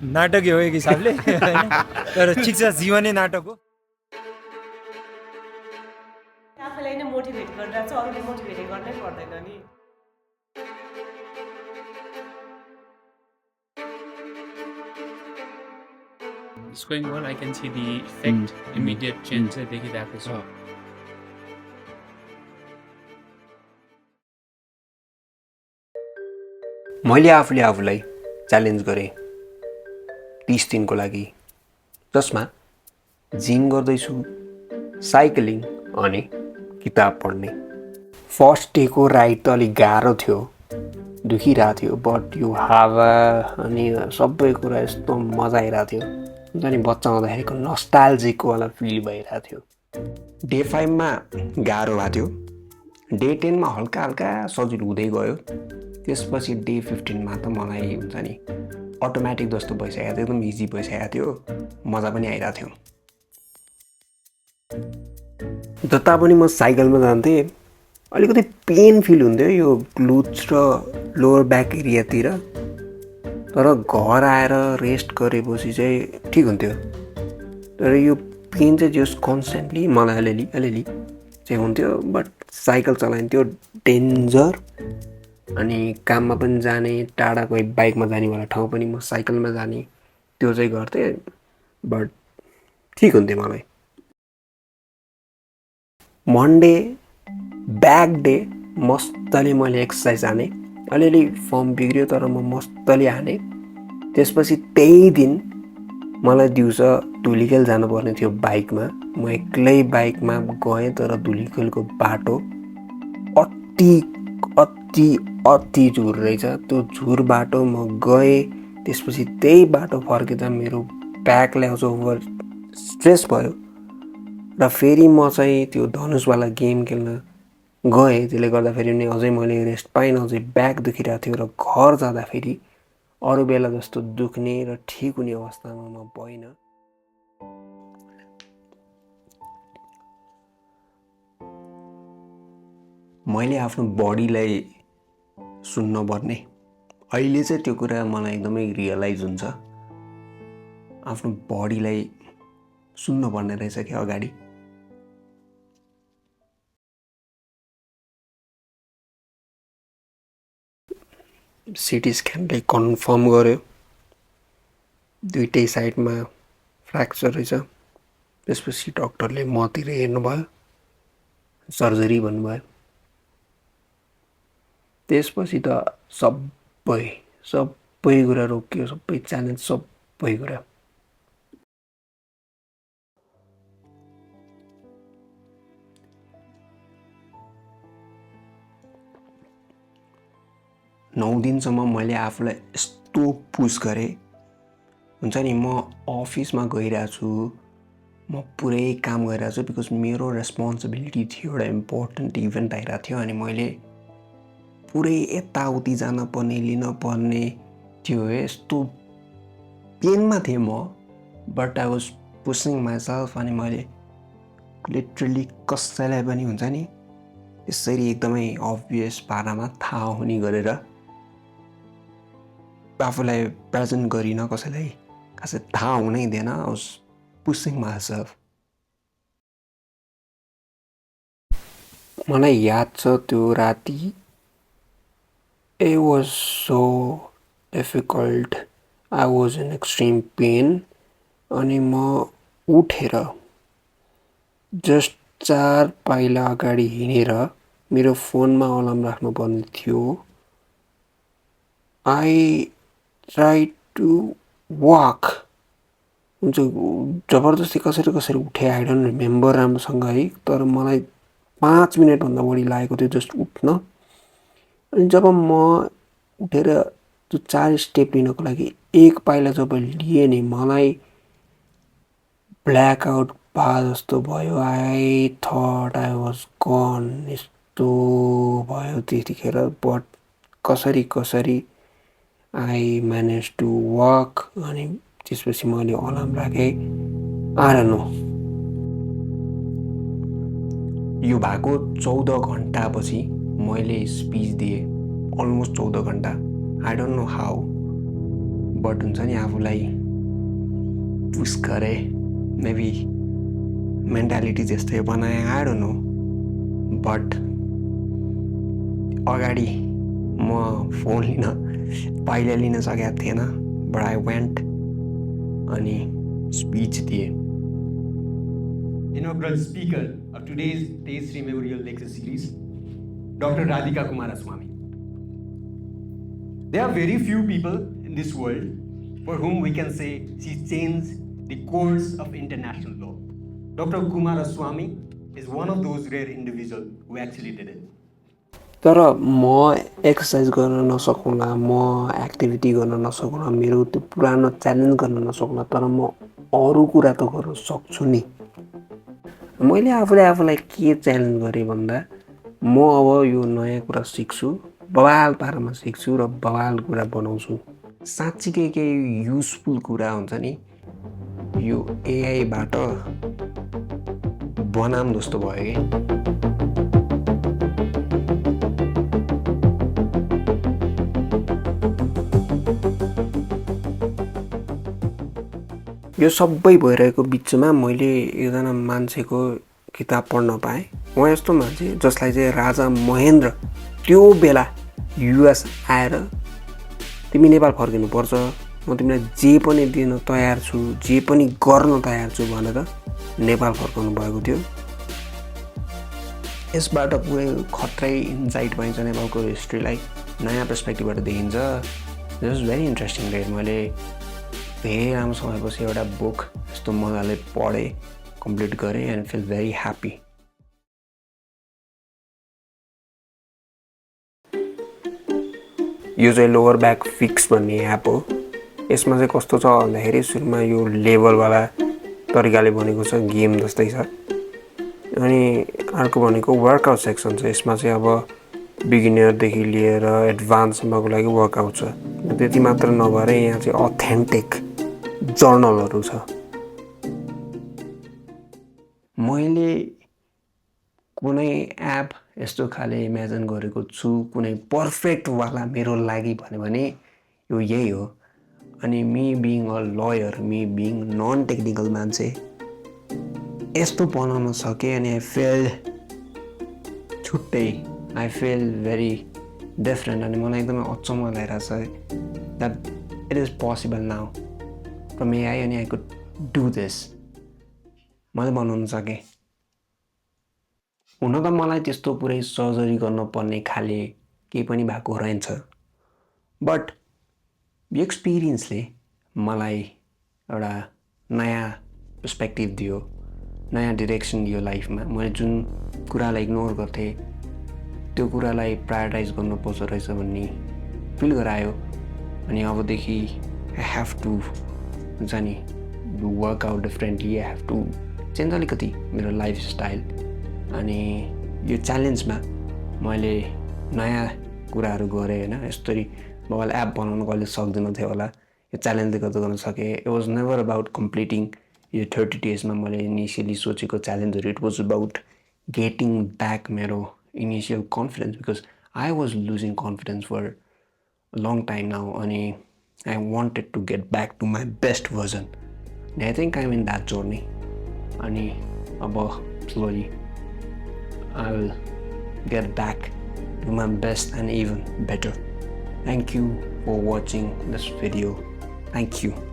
नाटक हो एक हिसाबले हैन तर ठिक छ जीवनै नाटक हो आफैलाई नै मोटिभेट गरिरहेको छ अरूले मोटिभेट गर्नै पर्दैन नि It's going well. I can see the effect, immediate change चाहिँ देखिरहेको छु मैले आफूले आफूलाई च्यालेन्ज गरेँ 30 दिनको लागि जसमा जिम गर्दैछु साइक्लिङ अनि किताब पढ्ने फर्स्ट डेको राइड त अलिक गाह्रो थियो दुखिरहेको थियो बट यो हावा अनि सबै कुरा यस्तो मजा आइरहेको थियो हुन्छ नि बच्चा हुँदाखेरिको नस्टाल्जिकवाला फिल भइरहेको थियो डे 5मा गाह्रो भएको थियो डे 10मा हल्का हल्का सजिलो हुँदै गयो त्यसपछि डे 15मा त मलाई हुन्छ नि अटोमेटिक जस्तो भइसकेको थियो एकदम इजी भइसकेको थियो मजा पनि आइरहेको थियो जता पनि म साइकलमा जान्थेँ अलिकति पेन फिल हुन्थ्यो यो ग्लुट्स र लोवर ब्याक एरियातिर तर घर आएर रेस्ट गरेपछि चाहिँ ठिक हुन्थ्यो तर यो पेन चाहिँ जस कन्सटेन्टली मलाई अलिअलि चाहिँ हुन्थ्यो बट साइकल चलाइन्थ्यो डेन्जर अनि काममा पनि जाने टाढा कोही बाइकमा जानेवाला ठाउँ पनि म साइकलमा जाने त्यो चाहिँ गर्थेँ बट ठिक हुन्थ्यो मलाई मन्डे ब्याक डे मस्तले मैले एक्सर्साइज हाने अलिअलि फर्म बिग्रियो तर म मस्तले हाने त्यसपछि त्यही दिन मलाई दिउँसो धुलिखेल जानुपर्ने थियो बाइकमा म एक्लै बाइकमा गएँ तर धुलिखेलको बाटो अति अति अति झुर रहेछ त्यो झुर बाटो म गएँ त्यसपछि त्यही बाटो फर्किँदा मेरो ब्याकलाई अझ ओभर स्ट्रेस भयो र फेरि म चाहिँ त्यो धनुषवाला गेम खेल्न गएँ त्यसले गर्दाखेरि नि अझै मैले रेस्ट पाइनँ अझै ब्याक दुखिरहेको थियो र घर जाँदाखेरि अरू बेला जस्तो दुख्ने र ठिक हुने अवस्थामा म भइनँ मैले आफ्नो बडीलाई सुन्न पर्ने अहिले चाहिँ त्यो कुरा मलाई एकदमै रियलाइज हुन्छ आफ्नो बडीलाई सुन्न पर्ने रहेछ कि अगाडि सिटी स्क्यानले कन्फर्म गर्यो दुईटै साइडमा फ्र्याक्चर रहेछ त्यसपछि डक्टरले मतिर हेर्नुभयो सर्जरी भन्नुभयो त्यसपछि त सबै कुरा रोकियो सबै च्यालेन्ज सबै कुरा नौ दिनसम्म मैले आफूलाई यस्तो पुस गरेँ हुन्छ नि म अफिसमा गइरहेको छु म पुरै काम गरिरहेको छु बिकज मेरो रेस्पोन्सिबिलिटी थियो एउटा इम्पोर्टेन्ट इभेन्ट आइरहेको थियो अनि मैले पुरै यताउति जान पर्ने लिन पर्ने थियो यस्तो पेनमा थिएँ म but I was pushing myself अनि मैले लिटरली कसैलाई पनि हुन्छ नि यसरी एकदमै अब्भियस पारामा थाहा हुने गरेर आफूलाई प्रेजेन्ट गरिनँ कसैलाई खासै थाहा हुनै दिएन आई वाज पुसिङ माइसेल्फ मलाई याद छ त्यो राति it was so difficult I was in extreme pain अनि म उठेर जस्ट 4 पाइला अगाडि हिँडेर मेरो फोनमा अलार्म राख्नुपर्ने थियो I tried to walk हुन्छ जबरजस्ती कसरी उठे आई डोन्ट रिमेम्बर राम्रोसँग है तर मलाई 5 मिनटभन्दा बढी लागेको थियो जस्ट उठ्न अनि जब म उठेर त्यो 4 स्टेप लिनको लागि एक पाइला जब लिएँ नि मलाई ब्ल्याक आउट भए जस्तो भयो I thought I was gun यस्तो भयो त्यतिखेर बट कसरी आई म्यानेज टु वक अनि त्यसपछि मैले अलार्म राखेँ आई डोन्ट नो यो भएको 14 घन्टापछि मैले स्पिच दिएँ अलमोस्ट 14 घन्टा I don't know how but हुन्छ नि आफूलाई पुस गरे मेबी मेन्टालिटी जस्तै बनाएँ आई डोन्ट नो बट अगाडि म फोन लिन पहिले लिन सकेको थिएन बट आई वेन्ट अनि स्पिच दिएँ Inaugural speaker of today's Tejasri Memorial Lecture Series, Dr. Radhika Kumaraswamy. There are very few people in this world for whom we can say she changed the course of international law. Dr. Kumaraswamy is one of those rare individuals who actually did it. तर म exercise गर्न नसकुँला म activity गर्न नसकुँला मेरो त्यो पुरानो challenge गर्न नसकुँला तर म अरू कुरा त गर्न सक्छु नि मैले आफूलाई के च्यालेन्ज गरेँ भन्दा म अब यो नयाँ कुरा सिक्छु बवाल पारामा सिक्छु र बवाल कुरा बनाउँछु साँच्चीकै केही युजफुल कुरा हुन्छ नि यो एआईबाट बनाम जस्तो भयो कि यो सबै भइरहेको बिचमा मैले एकजना मान्छेको किताब पढ्न पाएँ उहाँ यस्तो मान्छे जसलाई चाहिँ राजा महेन्द्र त्यो बेला युएस आएर तिमी नेपाल फर्किनुपर्छ म तिमीलाई जे पनि दिन तयार छु जे पनि गर्न तयार छु भनेर नेपाल फर्काउनु भएको थियो यसबाट पुरै खत्रै इन्साइट पाइन्छ नेपालको हिस्ट्रीलाई नयाँ पर्सपेक्टिभबाट देखिन्छ this is very interesting red मैले धेरै लामो समयपछि एउटा बुक यस्तो मजाले पढेँ कम्प्लिट गरेँ एन्ड फिल भेरी ह्याप्पी यो चाहिँ लोवर ब्याक फिक्स भन्ने एप हो यसमा चाहिँ कस्तो छ भन्दाखेरि सुरुमा यो लेभलवाला तरिकाले बनेको छ गेम जस्तै छ अनि अर्को भनेको वर्कआउट सेक्सन छ यसमा चाहिँ अब बिगिनरदेखि लिएर एडभान्ससम्मको लागि वर्कआउट छ त्यति मात्र नभएर यहाँ चाहिँ अथेन्टिक जर्नलहरू छ मैले कुनै एप यस्तो खाले इमेजिन गरेको छु कुनै पर्फेक्टवाला मेरो लागि भने यो यही हो अनि me being a lawyer me being non technical मान्छे यस्तो बनाउन सकेँ अनि आई फिल छुट्टै आई फिल भेरी डिफरेन्ट अनि मलाई एकदमै अचम्म लागिरहेको छ that it is possible now from AI अनि आई कुड डु दिस मैले बनाउन सकेँ हुन त मलाई त्यस्तो पुरै सर्जरी गर्नुपर्ने खाले केही पनि भएको रहेछ बट यो एक्सपिरियन्सले मलाई एउटा नयाँ पर्सपेक्टिभ दियो नयाँ डिरेक्सन दियो लाइफमा मैले जुन कुरालाई इग्नोर गर्थेँ त्यो कुरालाई प्रायोरिटाइज गर्नुपर्छ रहेछ भन्ने फिल गरायो अनि अबदेखि आई हेभ टु हुन्छ नि work out differently I have to change अलिकति मेरो लाइफ स्टाइल अनि यो च्यालेन्जमा मैले नयाँ कुराहरू गरेँ होइन यस्तरी मोबाइल एप बनाउनु कहिले सक्दैन थियो होला यो च्यालेन्जले गर्दा गर्न सकेँ it was never about completing यो 30 डेजमा मैले इनिसियली सोचेको च्यालेन्जहरू it was about getting back मेरो initial confidence because I was losing confidence for long time now अनि I wanted to get back to my best version and I think I am in that journey अनि अब slowly I will get back to my best and even better. Thank you for watching this video. Thank you.